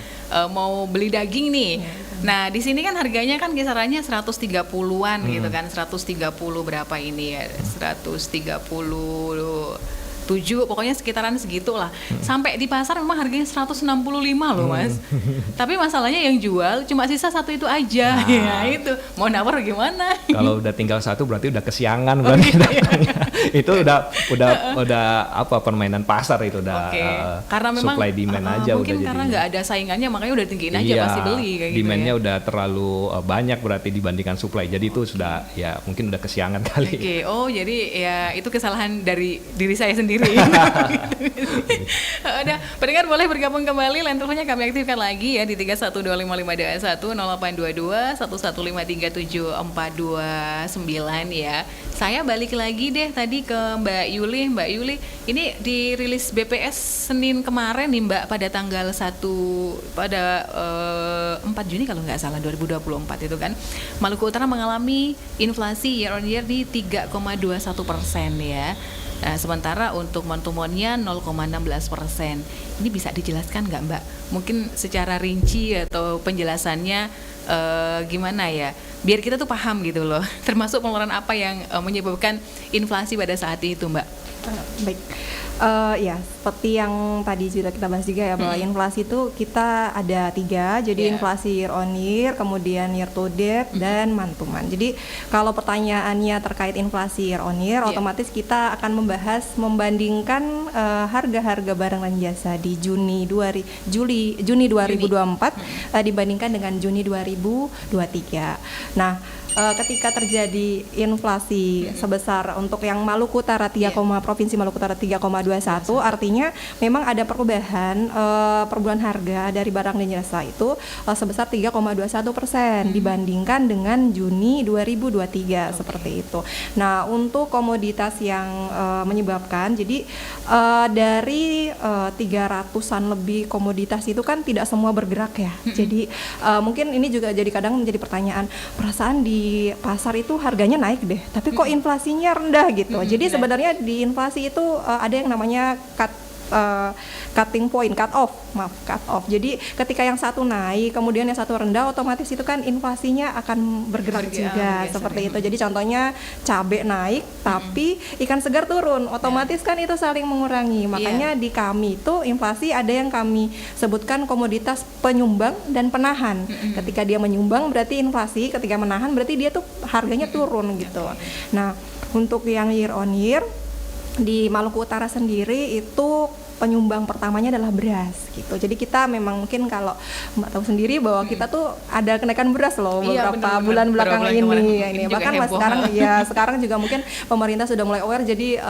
mau beli daging nih. Nah di sini kan harganya kan kisarannya 130-an gitu kan, 130 berapa ini ya, 137 pokoknya sekitaran segitu lah. Sampai di pasar memang harganya 165 loh Mas. Tapi masalahnya yang jual cuma sisa satu itu aja. Ya itu mau nawar gimana? Kalau udah tinggal satu berarti udah kesiangan kan. Itu udah apa, permainan pasar itu udah karena memang supply demand aja mungkin udah karena nggak ada saingannya makanya udah tinggiin aja pasti beli kayak demandnya gitu ya. udah terlalu banyak berarti dibandingkan supply, jadi itu sudah ya mungkin udah kesiangan kali. Oh jadi ya itu kesalahan dari diri saya sendiri. Udah, pendengar boleh bergabung kembali, line teleponnya kami aktifkan lagi ya di 31255210, 0822 1153749 ya. Saya balik lagi deh tadi ke Mbak Yuli. Mbak Yuli, ini dirilis BPS Senin kemarin nih Mbak, pada tanggal 4 Juni kalau nggak salah 2024 itu kan, Maluku Utara mengalami inflasi year on year di 3,21% ya. Nah, sementara untuk montumonnya 0,16%. Ini bisa dijelaskan nggak Mbak? Mungkin secara rinci atau penjelasannya gimana ya? Biar kita tuh paham gitu loh. Termasuk pengeluaran apa yang menyebabkan inflasi pada saat itu Mbak? Baik. Ya, seperti yang tadi sudah kita bahas juga ya, bahwa inflasi itu kita ada 3, jadi Yeah. inflasi year on year, kemudian year to date, dan month to month. Jadi kalau pertanyaannya terkait inflasi year on year, Yeah. otomatis kita akan membahas membandingkan harga-harga barang dan jasa di Juni 2024 dibandingkan dengan Juni 2023. Nah, ketika terjadi inflasi sebesar untuk yang Maluku Utara Provinsi Maluku Utara 3,21, artinya memang ada perubahan perubahan harga dari barang dan jasa itu sebesar 3,21% dibandingkan dengan Juni 2023 seperti itu. Nah, untuk komoditas yang menyebabkan, jadi dari 300-an lebih komoditas itu kan tidak semua bergerak ya. Jadi mungkin ini juga jadi kadang menjadi pertanyaan, perasaan di pasar itu harganya naik deh, tapi kok inflasinya rendah gitu. Jadi sebenarnya di inflasi itu ada yang namanya cutting point, cut off. Jadi ketika yang satu naik, kemudian yang satu rendah, otomatis itu kan inflasinya akan bergerak juga seperti itu. Jadi contohnya cabai naik, tapi ikan segar turun, otomatis kan itu saling mengurangi. Makanya di kami itu inflasi ada yang kami sebutkan komoditas penyumbang dan penahan. Ketika dia menyumbang berarti inflasi, ketika menahan berarti dia tuh harganya turun gitu. Nah, untuk yang year on year di Maluku Utara sendiri itu penyumbang pertamanya adalah beras gitu. Jadi kita memang mungkin kalau Mbak tahu sendiri bahwa kita tuh ada kenaikan beras loh beberapa bulan belakangan ini. Bahkan sekarang juga mungkin pemerintah sudah mulai aware. Jadi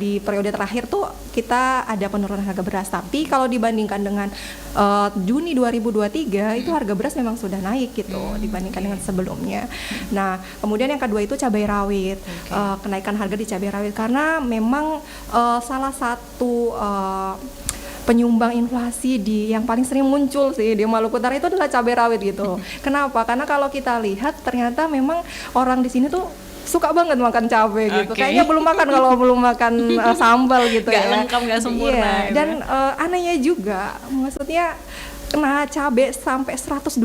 di periode terakhir tuh kita ada penurunan harga beras. Tapi kalau dibandingkan dengan Juni 2023 itu harga beras memang sudah naik gitu dibandingkan dengan sebelumnya. Nah, kemudian yang kedua itu cabai rawit. Kenaikan harga di cabai rawit karena memang salah satu penyumbang inflasi yang paling sering muncul sih di Maluku Utara itu adalah cabai rawit gitu. Kenapa? Karena kalau kita lihat ternyata memang orang di sini tuh suka banget makan cabai gitu. Kayaknya belum makan kalau belum makan sambal gitu gak ya. Lengkap, gak sempurna. Iya. Gitu. Dan anehnya juga, maksudnya kena cabai sampai 120.000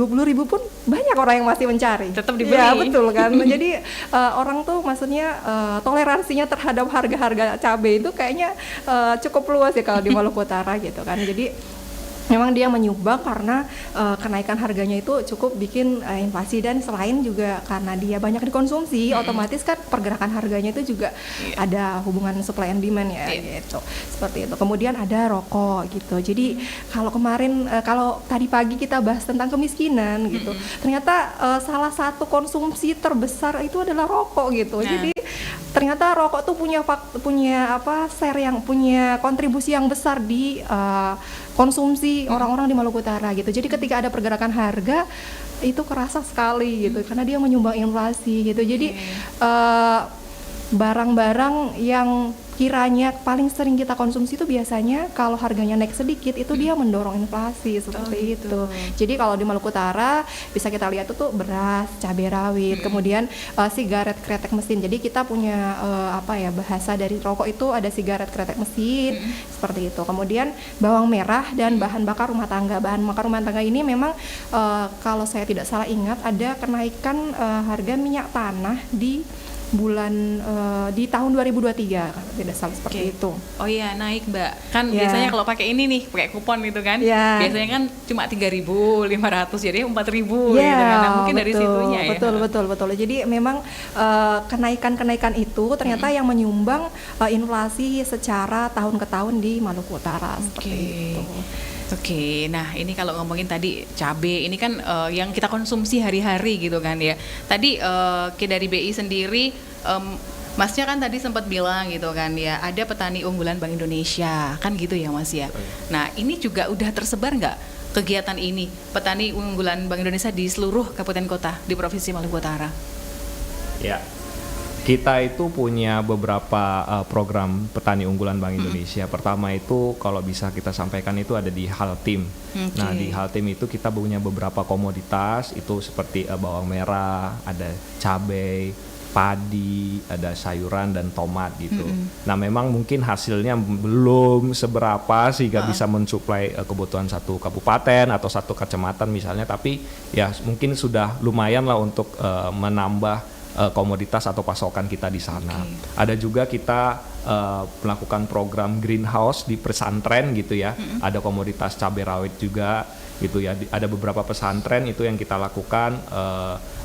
pun banyak orang yang masih mencari. Tetap dibeli. Ya betul kan. Jadi orang tuh maksudnya toleransinya terhadap harga-harga cabai itu kayaknya cukup luas ya kalau di Maluku Utara gitu kan. Jadi memang dia menyumbang karena kenaikan harganya itu cukup bikin inflasi, dan selain juga karena dia banyak dikonsumsi, otomatis kan pergerakan harganya itu juga ada hubungan supply and demand ya gitu. Seperti itu. Kemudian ada rokok gitu. Jadi kalau kemarin kalau tadi pagi kita bahas tentang kemiskinan gitu. Ternyata salah satu konsumsi terbesar itu adalah rokok gitu. Jadi ternyata rokok tuh punya kontribusi yang besar di konsumsi orang-orang di Maluku Utara gitu. Jadi ketika ada pergerakan harga itu kerasa sekali gitu karena dia menyumbang inflasi gitu. Jadi barang-barang yang kiranya paling sering kita konsumsi itu biasanya kalau harganya naik sedikit itu dia mendorong inflasi seperti itu. Jadi kalau di Maluku Utara bisa kita lihat itu beras, cabai rawit, kemudian sigaret kretek mesin. Jadi kita punya bahasa dari rokok itu ada sigaret kretek mesin seperti itu. Kemudian bawang merah dan bahan bakar rumah tangga. Bahan bakar rumah tangga ini memang kalau saya tidak salah ingat ada kenaikan harga minyak tanah di tahun 2023 kalau tidak salah seperti itu. Oh iya, naik Mbak. Kan biasanya kalau pakai ini nih, pakai kupon gitu kan. Biasanya kan cuma 3.500 jadi 4.000 gitu kan. Nah, mungkin dari situnya ya. Betul. Jadi memang kenaikan itu ternyata yang menyumbang inflasi secara tahun ke tahun di Maluku Utara seperti itu. Oke, nah ini kalau ngomongin tadi cabai, ini kan yang kita konsumsi hari-hari gitu kan ya. Tadi dari BI sendiri, Masnya kan tadi sempat bilang gitu kan ya, ada petani unggulan Bank Indonesia, kan gitu ya Mas ya. Nah ini juga udah tersebar nggak kegiatan ini, petani unggulan Bank Indonesia di seluruh kabupaten kota di Provinsi Maluku Utara? Ya. Kita itu punya beberapa program petani unggulan Bank Indonesia. Pertama itu kalau bisa kita sampaikan itu ada di Haltim. Nah di Haltim itu kita punya beberapa komoditas itu seperti bawang merah, ada cabai, padi, ada sayuran dan tomat gitu. Nah memang mungkin hasilnya belum seberapa sehingga bisa mensuplai kebutuhan satu kabupaten atau satu kecamatan misalnya, tapi ya mungkin sudah lumayan lah untuk menambah komoditas atau pasokan kita di sana. Oke. Ada juga kita melakukan program greenhouse di pesantren gitu ya. Ada komoditas cabai rawit juga gitu ya. Ada beberapa pesantren itu yang kita lakukan,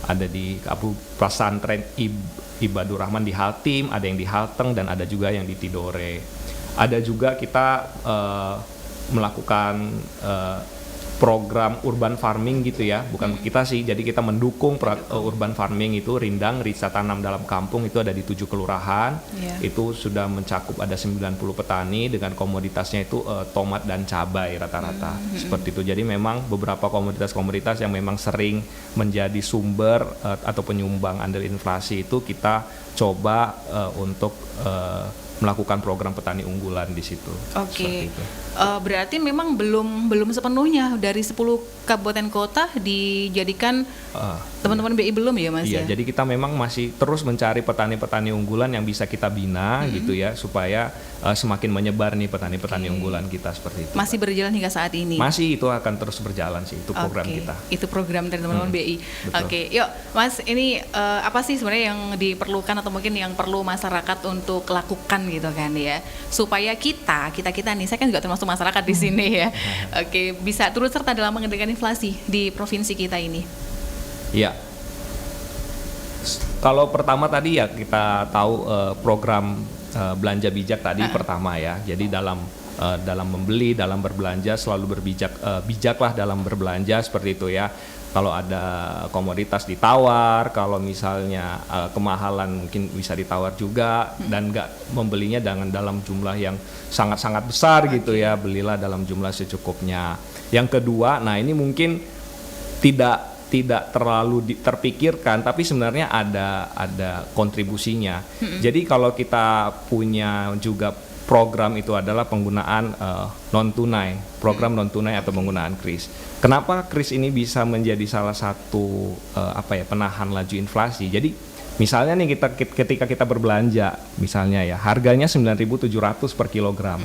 ada di pesantren Ibadur Rahman di Haltim, ada yang di Halteng, dan ada juga yang di Tidore. Ada juga kita melakukan program urban farming gitu ya, bukan kita sih, jadi kita mendukung urban farming itu, Rindang, Rica Tanam Dalam Kampung, itu ada di 7 kelurahan. Itu sudah mencakup ada 90 petani dengan komoditasnya itu tomat dan cabai rata-rata, seperti itu. Jadi memang beberapa komoditas-komoditas yang memang sering menjadi sumber atau penyumbang andil inflasi itu kita coba untuk melakukan program petani unggulan di situ. Oke. Berarti memang belum sepenuhnya dari 10 kabupaten kota dijadikan teman-teman BI belum ya Mas? Iya, ya? jadi kita memang masih terus mencari petani-petani unggulan yang bisa kita bina gitu ya, supaya semakin menyebar nih petani-petani unggulan kita seperti itu. Masih berjalan hingga saat ini? Masih, itu akan terus berjalan sih, itu program kita. Itu program dari teman-teman BI. Betul. Oke, yuk Mas, ini apa sih sebenarnya yang diperlukan atau mungkin yang perlu masyarakat untuk lakukan gitu kan ya, supaya kita nih, saya kan juga termasuk masyarakat di sini ya, oke, bisa turut serta dalam mengendalikan inflasi di provinsi kita ini. Iya. Kalau pertama tadi ya kita tahu program belanja bijak tadi pertama ya. Jadi dalam membeli, dalam berbelanja selalu bijaklah dalam berbelanja seperti itu ya. Kalau ada komoditas ditawar, kalau misalnya kemahalan mungkin bisa ditawar juga, dan nggak membelinya dengan dalam jumlah yang sangat-sangat besar gitu ya, belilah dalam jumlah secukupnya. Yang kedua, nah ini mungkin tidak terlalu terpikirkan, tapi sebenarnya ada kontribusinya. Jadi kalau kita punya juga program itu adalah penggunaan non-tunai, program non-tunai atau penggunaan KRIS. Kenapa KRIS ini bisa menjadi salah satu penahan laju inflasi? Jadi misalnya nih ketika kita berbelanja, misalnya ya harganya 9.700 per kilogram.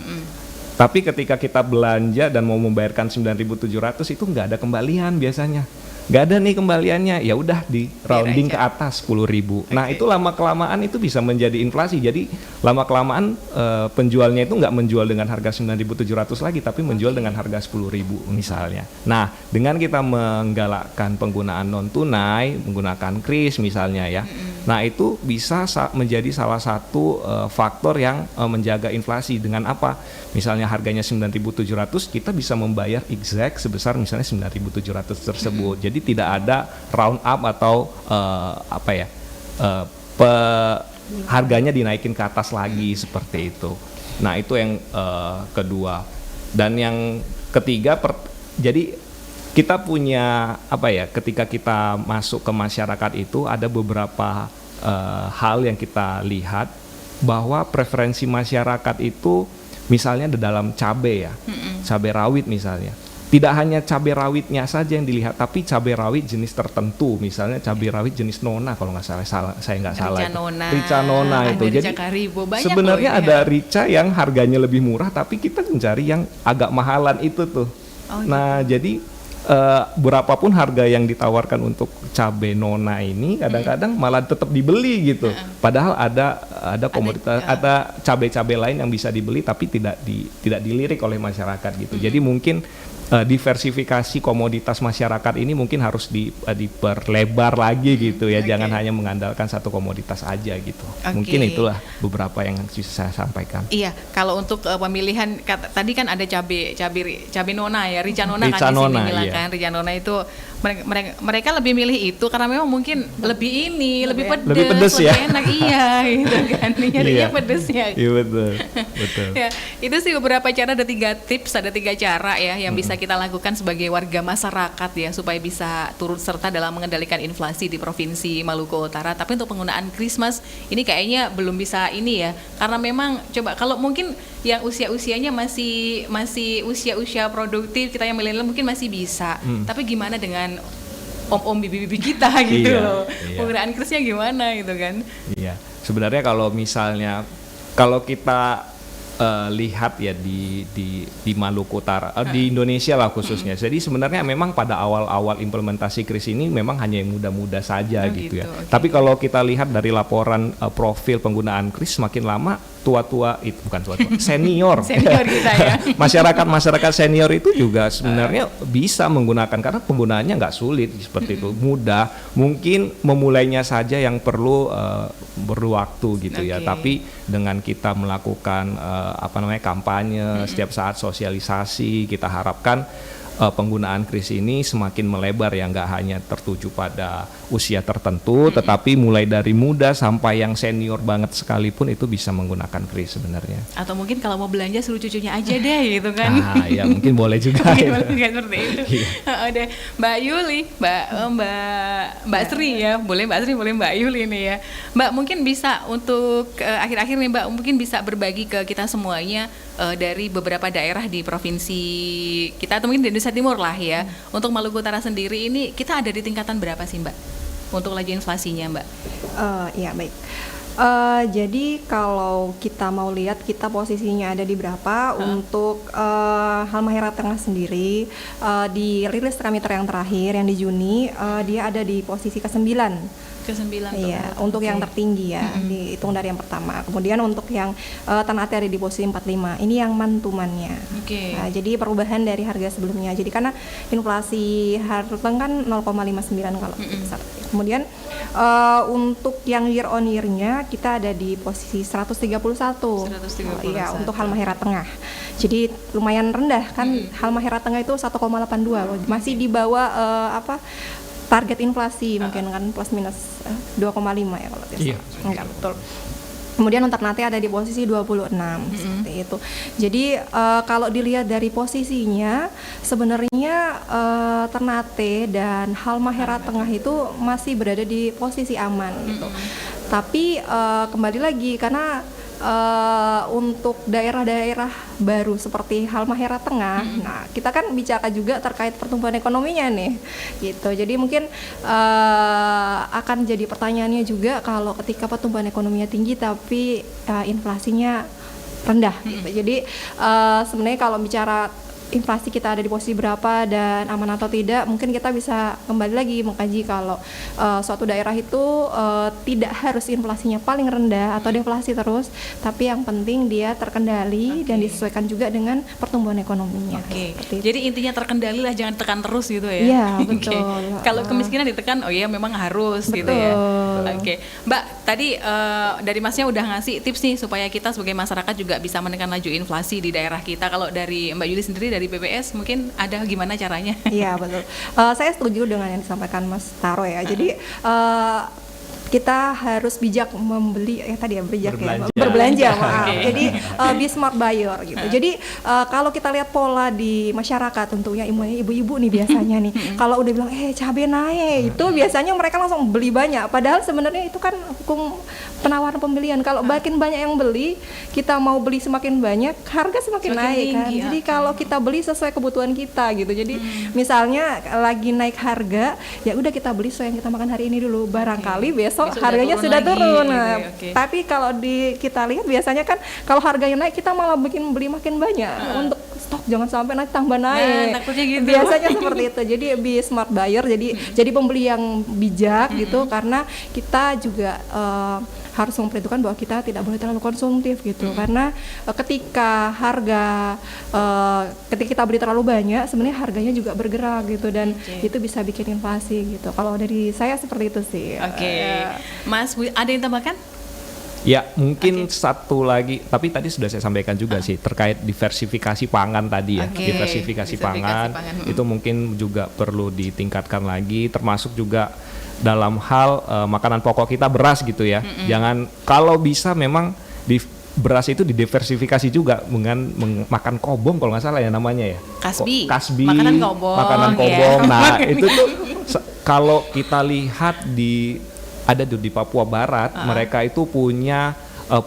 Tapi ketika kita belanja dan mau membayarkan 9.700 itu nggak ada kembalian biasanya. Nggak ada nih kembaliannya, ya udah di rounding ke atas 10.000. Nah itu lama kelamaan itu bisa menjadi inflasi. Jadi lama kelamaan penjualnya itu nggak menjual dengan harga 9.700 lagi, tapi menjual dengan harga 10.000 misalnya. Nah dengan kita menggalakkan penggunaan non tunai, menggunakan KRIS misalnya ya, nah itu bisa menjadi salah satu faktor yang menjaga inflasi. Dengan apa? Misalnya harganya 9.700, kita bisa membayar exact sebesar misalnya 9.700 tersebut. Jadi tidak ada round up atau harganya dinaikin ke atas lagi seperti itu. Nah itu yang kedua. Dan yang ketiga, jadi kita punya ketika kita masuk ke masyarakat itu ada beberapa hal yang kita lihat, bahwa preferensi masyarakat itu misalnya di dalam cabai ya, cabai rawit misalnya. Tidak hanya cabai rawitnya saja yang dilihat, tapi cabai rawit jenis tertentu, misalnya cabai rawit jenis Nona kalau nggak salah, saya nggak salah. Rica Nona itu. Jadi sebenarnya ada rica yang harganya lebih murah, tapi kita mencari yang agak mahalan itu tuh. Nah jadi berapapun harga yang ditawarkan untuk cabai Nona ini, kadang-kadang malah tetap dibeli gitu. Padahal ada komoditas, ada cabai-cabai lain yang bisa dibeli tapi tidak dilirik oleh masyarakat gitu. Jadi mungkin diversifikasi komoditas masyarakat ini mungkin harus diperlebar lagi gitu ya, jangan hanya mengandalkan satu komoditas aja gitu. Mungkin itulah beberapa yang bisa saya sampaikan. Iya, kalau untuk pemilihan tadi kan ada cabai Nona ya, Rica Nona Rica kan Nona, di sini bilang kan, Rica Nona itu mereka lebih milih itu karena memang mungkin lebih pedes ya, enak iya gitu kan, nyarinya pedesnya. Iya betul. Ya, itu sih beberapa cara, ada 3 tips, ada 3 cara ya yang bisa kita lakukan sebagai warga masyarakat ya, supaya bisa turut serta dalam mengendalikan inflasi di Provinsi Maluku Utara. Tapi untuk penggunaan Christmas ini kayaknya belum bisa ini ya, karena memang coba kalau mungkin yang usianya masih usia produktif, kita yang milenial mungkin masih bisa. Tapi gimana dengan om-om bibi-bibi kita gitu loh. Penggunaan Krisnya gimana gitu kan? Iya. Sebenarnya kalau misalnya kalau kita lihat ya di Maluku Utara, di Indonesia lah khususnya. Jadi sebenarnya memang pada awal-awal implementasi KRIS ini memang hanya yang muda-muda saja gitu ya. Okay. Tapi kalau kita lihat dari laporan profil penggunaan KRIS, makin lama tua-tua itu bukan tua-tua, senior kita ya. masyarakat senior itu juga sebenarnya bisa menggunakan karena penggunaannya nggak sulit seperti itu, mudah. Mungkin memulainya saja yang perlu waktu gitu ya. Tapi dengan kita melakukan kampanye setiap saat, sosialisasi, kita harapkan penggunaan KRIS ini semakin melebar ya, nggak hanya tertuju pada usia tertentu, tetapi mulai dari muda sampai yang senior banget sekalipun itu bisa menggunakan KRIS sebenarnya. Atau mungkin kalau mau belanja suruh cucunya aja deh gitu kan. Ya mungkin boleh juga. Mungkin boleh seperti itu. Ada Mbak Yuli, Mbak Sri ya, boleh Mbak Sri, boleh Mbak Yuli nih ya. Mbak mungkin bisa untuk akhir-akhir nih Mbak mungkin bisa berbagi ke kita semuanya dari beberapa daerah di provinsi kita atau mungkin di Indonesia Timur lah ya. Untuk Maluku Utara sendiri ini kita ada di tingkatan berapa sih Mbak untuk laju inflasinya Mbak? Ya baik. Jadi kalau kita mau lihat kita posisinya ada di berapa untuk Halmahera Tengah sendiri, di rilis Terameter yang terakhir yang di Juni, dia ada di posisi ke-9. Iya, untuk yang tertinggi ya, dihitung dari yang pertama. Kemudian untuk yang Ternate ada di posisi 45. Ini yang mantumannya. Nah, jadi perubahan dari harga sebelumnya. Jadi karena inflasi Harteng kan 0,59 kalau besar. Kemudian untuk yang year on year-nya kita ada di posisi 131. Iya, untuk Halmahera Tengah. Jadi lumayan rendah kan, Halmahera Tengah itu 1,82, masih di bawah target inflasi mungkin kan plus minus 2,5 ya kalau tidak salah. Enggak betul. Kemudian untuk Ternate ada di posisi 26 seperti itu. Jadi kalau dilihat dari posisinya sebenarnya Ternate dan Halmahera Tengah itu masih berada di posisi aman gitu. Tapi kembali lagi karena untuk daerah-daerah baru seperti Halmahera Tengah, nah kita kan bicara juga terkait pertumbuhan ekonominya nih, gitu. Jadi mungkin akan jadi pertanyaannya juga kalau ketika pertumbuhan ekonominya tinggi tapi inflasinya rendah, gitu. Jadi sebenarnya kalau bicara inflasi kita ada di posisi berapa dan aman atau tidak, mungkin kita bisa kembali lagi mengkaji kalau suatu daerah itu tidak harus inflasinya paling rendah atau deflasi terus, tapi yang penting dia terkendali dan disesuaikan juga dengan pertumbuhan ekonominya. Jadi intinya terkendali lah, jangan tekan terus gitu ya. Iya, betul. Kalau kemiskinan ditekan, oh iya memang harus gitu ya. Mbak, tadi dari Masnya udah ngasih tips nih supaya kita sebagai masyarakat juga bisa menekan laju inflasi di daerah kita. Kalau dari Mbak Yuli sendiri dari BPS mungkin ada gimana caranya? Iya betul. Saya setuju dengan yang disampaikan Mas Taro ya. Jadi kita harus bijak membeli berbelanja. Jadi be smart buyer gitu. Jadi kalau kita lihat pola di masyarakat, tentunya ibu-ibu nih biasanya nih kalau udah bilang cabai naik itu biasanya mereka langsung beli banyak, padahal sebenarnya itu kan hukum penawaran pembelian. Kalau makin banyak yang beli, kita mau beli semakin banyak, harga semakin naik kan. Jadi kalau kita beli sesuai kebutuhan kita gitu. Jadi misalnya lagi naik harga, ya udah kita beli sesuai yang kita makan hari ini dulu. Barangkali besok harganya sudah turun. Nah, tapi kalau kita lihat biasanya kan kalau harganya naik kita malah beli makin banyak untuk stok, jangan sampai nanti tambah naik. Gitu. Biasanya seperti itu. Jadi be smart buyer. Jadi pembeli yang bijak gitu, karena kita juga harus memperhitungkan bahwa kita tidak boleh terlalu konsumtif gitu. Karena ketika kita beli terlalu banyak, sebenarnya harganya juga bergerak gitu, dan itu bisa bikin inflasi gitu. Kalau dari saya seperti itu sih. Mas, ada yang tambahkan? Ya, mungkin satu lagi, tapi tadi sudah saya sampaikan juga sih terkait diversifikasi pangan tadi ya. Diversifikasi pangan itu mungkin juga perlu ditingkatkan lagi, termasuk juga dalam hal makanan pokok kita, beras gitu ya. Jangan, kalau bisa memang beras itu didiversifikasi juga dengan makan kobong kalau nggak salah ya namanya ya. Kasbi. Makanan kobong. Nah, itu tuh kalau kita lihat ada di Papua Barat, mereka itu punya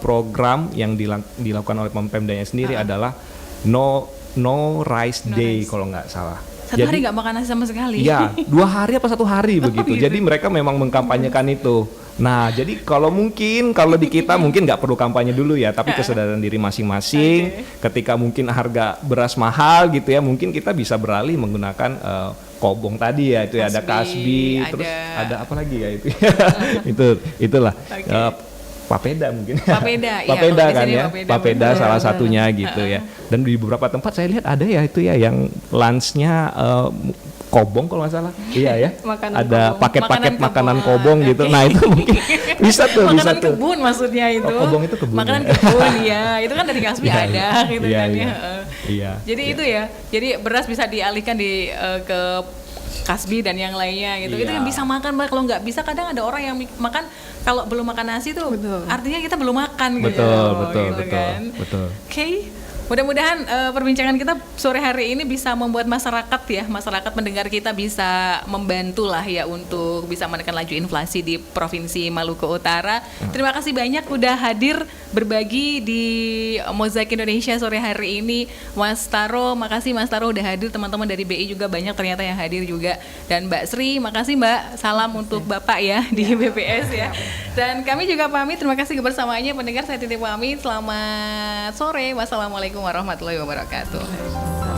program yang dilakukan oleh Pemdanya sendiri adalah no rice day kalau nggak salah. Satu hari nggak makan nasi sama sekali? Iya, 2 hari apa 1 hari begitu. Jadi mereka memang mengkampanyekan itu. Nah, jadi kalau di kita mungkin nggak perlu kampanye dulu ya, tapi kesadaran diri masing-masing. Ketika mungkin harga beras mahal gitu ya, mungkin kita bisa beralih menggunakan kobong tadi ya, itu ya, ada kasbi, terus ada apa lagi ya itu. Itulah. Papeda mungkin. Papeda, Papeda iya, kan ya. Papeda salah satunya gitu ya. Dan di beberapa tempat saya lihat ada ya itu ya yang lunchnya kobong kalau nggak salah. Iya ya. Ada paket-paket makanan kobong gitu. Nah, itu mungkin bisa tuh, makanan kebun maksudnya itu. Kobong itu kebun. Makanan kebun ya. Itu kan dari kasbi ada gitu kan ya. Iya. Jadi itu ya. Jadi beras bisa dialihkan ke kasbi dan yang lainnya gitu. Itu yang bisa makan, Mbak. Kalau nggak bisa kadang ada orang yang makan kalau belum makan nasi tuh artinya kita belum makan gitu. Betul. Oke. Mudah-mudahan perbincangan kita sore hari ini bisa membuat masyarakat mendengar kita bisa membantu lah ya untuk bisa menekan laju inflasi di Provinsi Maluku Utara. Terima kasih banyak udah hadir berbagi di Mozaik Indonesia sore hari ini. Mas Taro, makasih Mas Taro udah hadir, teman-teman dari BI juga banyak ternyata yang hadir juga. Dan Mbak Sri, makasih Mbak. Salam untuk Bapak ya di BPS ya. Dan kami juga pamit, terima kasih kebersamaannya pendengar, saya titip pamit. Selamat sore. Wassalamualaikum warahmatullahi wabarakatuh.